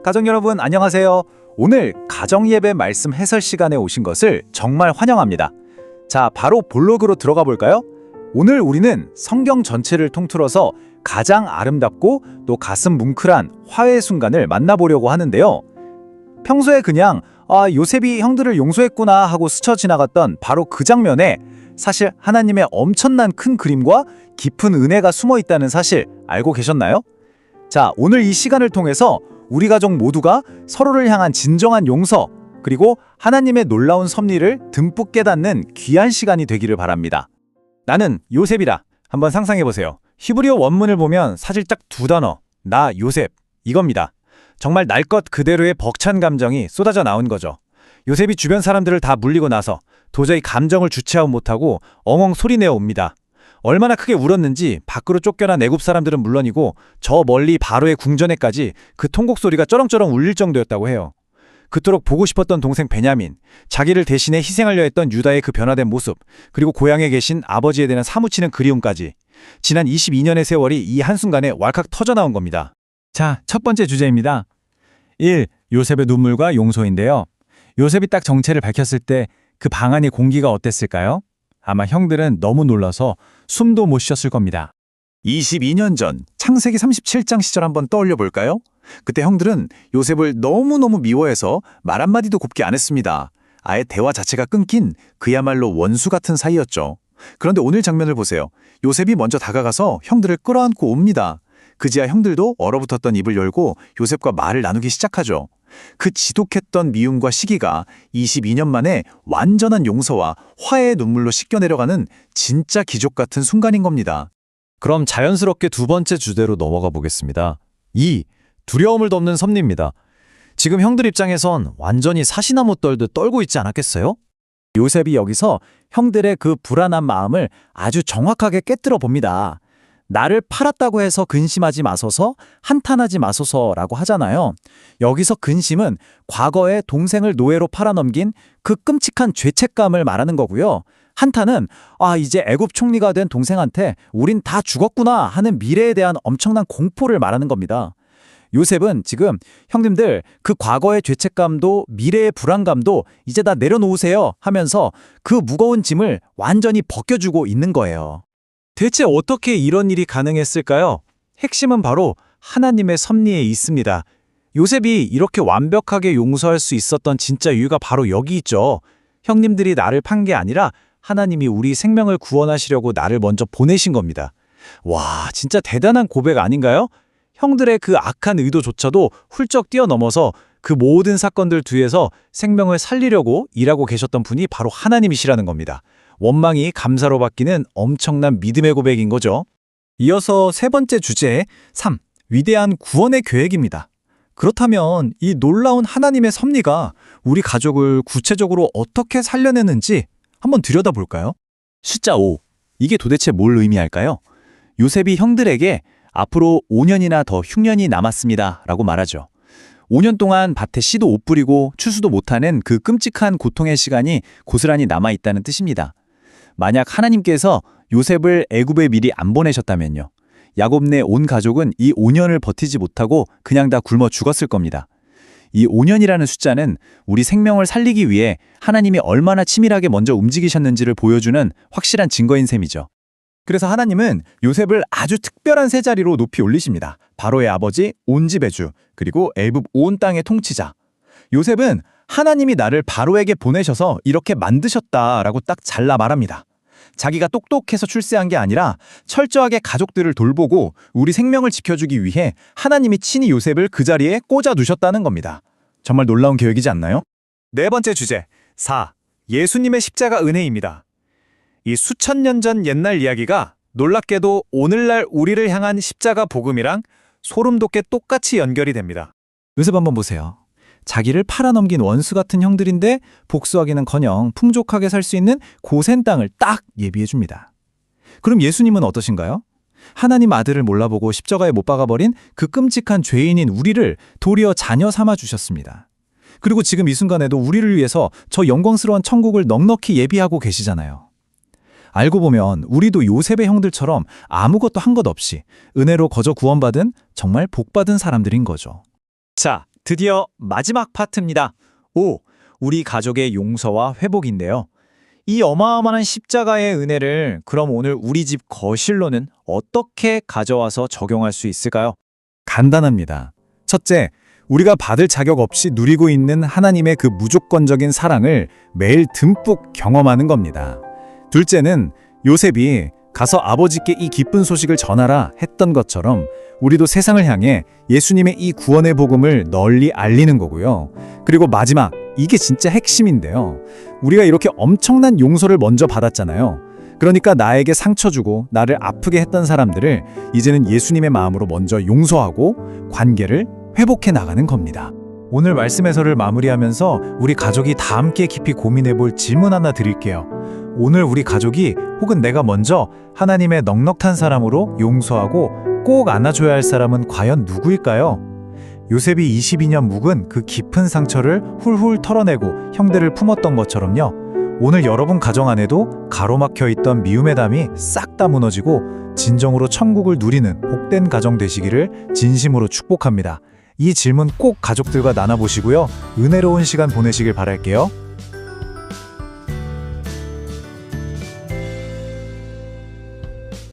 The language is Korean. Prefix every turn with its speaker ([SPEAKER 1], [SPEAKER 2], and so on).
[SPEAKER 1] 가족 여러분 안녕하세요. 오늘 가정예배 말씀 해설 시간에 오신 것을 정말 환영합니다. 자, 바로 본론으로 들어가 볼까요? 오늘 우리는 성경 전체를 통틀어서 가장 아름답고 또 가슴 뭉클한 화해의 순간을 만나보려고 하는데요. 평소에 그냥 요셉이 형들을 용서했구나 하고 스쳐 지나갔던 바로 그 장면에 사실 하나님의 엄청난 큰 그림과 깊은 은혜가 숨어 있다는 사실 알고 계셨나요? 자, 오늘 이 시간을 통해서 우리 가족 모두가 서로를 향한 진정한 용서 그리고 하나님의 놀라운 섭리를 듬뿍 깨닫는 귀한 시간이 되기를 바랍니다. 나는 요셉이다. 한번 상상해보세요. 히브리어 원문을 보면 사실 딱 두 단어, 나 요셉, 이겁니다. 정말 날 것 그대로의 벅찬 감정이 쏟아져 나온 거죠. 요셉이 주변 사람들을 다 물리고 나서 도저히 감정을 주체하지 못하고 엉엉 소리내어 옵니다. 얼마나 크게 울었는지 밖으로 쫓겨난 애굽 사람들은 물론이고 저 멀리 바로의 궁전에까지 그 통곡 소리가 쩌렁쩌렁 울릴 정도였다고 해요. 그토록 보고 싶었던 동생 베냐민, 자기를 대신해 희생하려 했던 유다의 그 변화된 모습, 그리고 고향에 계신 아버지에 대한 사무치는 그리움까지 지난 22년의 세월이 이 한순간에 왈칵 터져나온 겁니다. 자, 첫 번째 주제입니다. 1. 요셉의 눈물과 용서인데요. 요셉이 딱 정체를 밝혔을 때 그 방 안의 공기가 어땠을까요? 아마 형들은 너무 놀라서 숨도 못 쉬었을 겁니다. 22년 전 창세기 37장 시절 한번 떠올려 볼까요? 그때 형들은 요셉을 너무너무 미워해서 말 한마디도 곱게 안 했습니다. 아예 대화 자체가 끊긴 그야말로 원수 같은 사이였죠. 그런데 오늘 장면을 보세요. 요셉이 먼저 다가가서 형들을 끌어안고 옵니다. 그제야 형들도 얼어붙었던 입을 열고 요셉과 말을 나누기 시작하죠. 그 지독했던 미움과 시기가 22년 만에 완전한 용서와 화해의 눈물로 씻겨내려가는 진짜 기적 같은 순간인 겁니다.
[SPEAKER 2] 그럼 자연스럽게 두 번째 주제로 넘어가 보겠습니다. 2. 두려움을 덮는 섭리입니다. 지금 형들 입장에선 완전히 사시나무 떨듯 떨고 있지 않았겠어요?
[SPEAKER 1] 요셉이 여기서 형들의 그 불안한 마음을 아주 정확하게 깨뜨려 봅니다. 나를 팔았다고 해서 근심하지 마소서, 한탄하지 마소서라고 하잖아요. 여기서 근심은 과거에 동생을 노예로 팔아넘긴 그 끔찍한 죄책감을 말하는 거고요. 한탄은 이제 애굽 총리가 된 동생한테 우린 다 죽었구나 하는 미래에 대한 엄청난 공포를 말하는 겁니다. 요셉은 지금 형님들 그 과거의 죄책감도 미래의 불안감도 이제 다 내려놓으세요 하면서 그 무거운 짐을 완전히 벗겨주고 있는 거예요.
[SPEAKER 2] 대체 어떻게 이런 일이 가능했을까요? 핵심은 바로 하나님의 섭리에 있습니다. 요셉이 이렇게 완벽하게 용서할 수 있었던 진짜 이유가 바로 여기 있죠. 형님들이 나를 판 게 아니라 하나님이 우리 생명을 구원하시려고 나를 먼저 보내신 겁니다. 와, 진짜 대단한 고백 아닌가요? 형들의 그 악한 의도조차도 훌쩍 뛰어넘어서 그 모든 사건들 뒤에서 생명을 살리려고 일하고 계셨던 분이 바로 하나님이시라는 겁니다. 원망이 감사로 바뀌는 엄청난 믿음의 고백인 거죠. 이어서 세 번째 주제 3. 위대한 구원의 계획입니다. 그렇다면 이 놀라운 하나님의 섭리가 우리 가족을 구체적으로 어떻게 살려내는지 한번 들여다볼까요?
[SPEAKER 1] 숫자 5. 이게 도대체 뭘 의미할까요? 요셉이 형들에게 앞으로 5년이나 더 흉년이 남았습니다 라고 말하죠. 5년 동안 밭에 씨도 못 뿌리고 추수도 못하는 그 끔찍한 고통의 시간이 고스란히 남아있다는 뜻입니다. 만약 하나님께서 요셉을 애굽에 미리 안 보내셨다면요. 야곱 네 온 가족은 이 5년을 버티지 못하고 그냥 다 굶어 죽었을 겁니다. 이 5년이라는 숫자는 우리 생명을 살리기 위해 하나님이 얼마나 치밀하게 먼저 움직이셨는지를 보여주는 확실한 증거인 셈이죠. 그래서 하나님은 요셉을 아주 특별한 세 자리로 높이 올리십니다. 바로의 아버지, 온 집의 주, 그리고 애굽 온 땅의 통치자. 요셉은 하나님이 나를 바로에게 보내셔서 이렇게 만드셨다라고 딱 잘라 말합니다. 자기가 똑똑해서 출세한 게 아니라 철저하게 가족들을 돌보고 우리 생명을 지켜주기 위해 하나님이 친히 요셉을 그 자리에 꽂아 두셨다는 겁니다. 정말 놀라운 계획이지 않나요?
[SPEAKER 2] 네 번째 주제 4. 예수님의 십자가 은혜입니다. 이 수천 년 전 옛날 이야기가 놀랍게도 오늘날 우리를 향한 십자가 복음이랑 소름 돋게 똑같이 연결이 됩니다.
[SPEAKER 1] 요셉 한번 보세요. 자기를 팔아넘긴 원수 같은 형들인데 복수하기는커녕 풍족하게 살 수 있는 고센 땅을 딱 예비해 줍니다. 그럼 예수님은 어떠신가요? 하나님 아들을 몰라보고 십자가에 못 박아버린 그 끔찍한 죄인인 우리를 도리어 자녀 삼아 주셨습니다. 그리고 지금 이 순간에도 우리를 위해서 저 영광스러운 천국을 넉넉히 예비하고 계시잖아요. 알고 보면 우리도 요셉의 형들처럼 아무것도 한 것 없이 은혜로 거저 구원받은 정말 복받은 사람들인 거죠.
[SPEAKER 2] 자, 드디어 마지막 파트입니다. 5. 우리 가족의 용서와 회복인데요. 이 어마어마한 십자가의 은혜를 그럼 오늘 우리 집 거실로는 어떻게 가져와서 적용할 수 있을까요?
[SPEAKER 1] 간단합니다. 첫째, 우리가 받을 자격 없이 누리고 있는 하나님의 그 무조건적인 사랑을 매일 듬뿍 경험하는 겁니다. 둘째는 요셉이 가서 아버지께 이 기쁜 소식을 전하라 했던 것처럼 우리도 세상을 향해 예수님의 이 구원의 복음을 널리 알리는 거고요. 그리고 마지막, 이게 진짜 핵심인데요. 우리가 이렇게 엄청난 용서를 먼저 받았잖아요. 그러니까 나에게 상처 주고 나를 아프게 했던 사람들을 이제는 예수님의 마음으로 먼저 용서하고 관계를 회복해 나가는 겁니다.
[SPEAKER 2] 오늘 말씀 해설을 마무리하면서 우리 가족이 다 함께 깊이 고민해 볼 질문 하나 드릴게요. 오늘 우리 가족이 혹은 내가 먼저 하나님의 넉넉한 사람으로 용서하고 꼭 안아줘야 할 사람은 과연 누구일까요? 요셉이 22년 묵은 그 깊은 상처를 훌훌 털어내고 형들을 품었던 것처럼요. 오늘 여러분 가정 안에도 가로막혀 있던 미움의 담이 싹 다 무너지고 진정으로 천국을 누리는 복된 가정 되시기를 진심으로 축복합니다. 이 질문 꼭 가족들과 나눠보시고요. 은혜로운 시간 보내시길 바랄게요.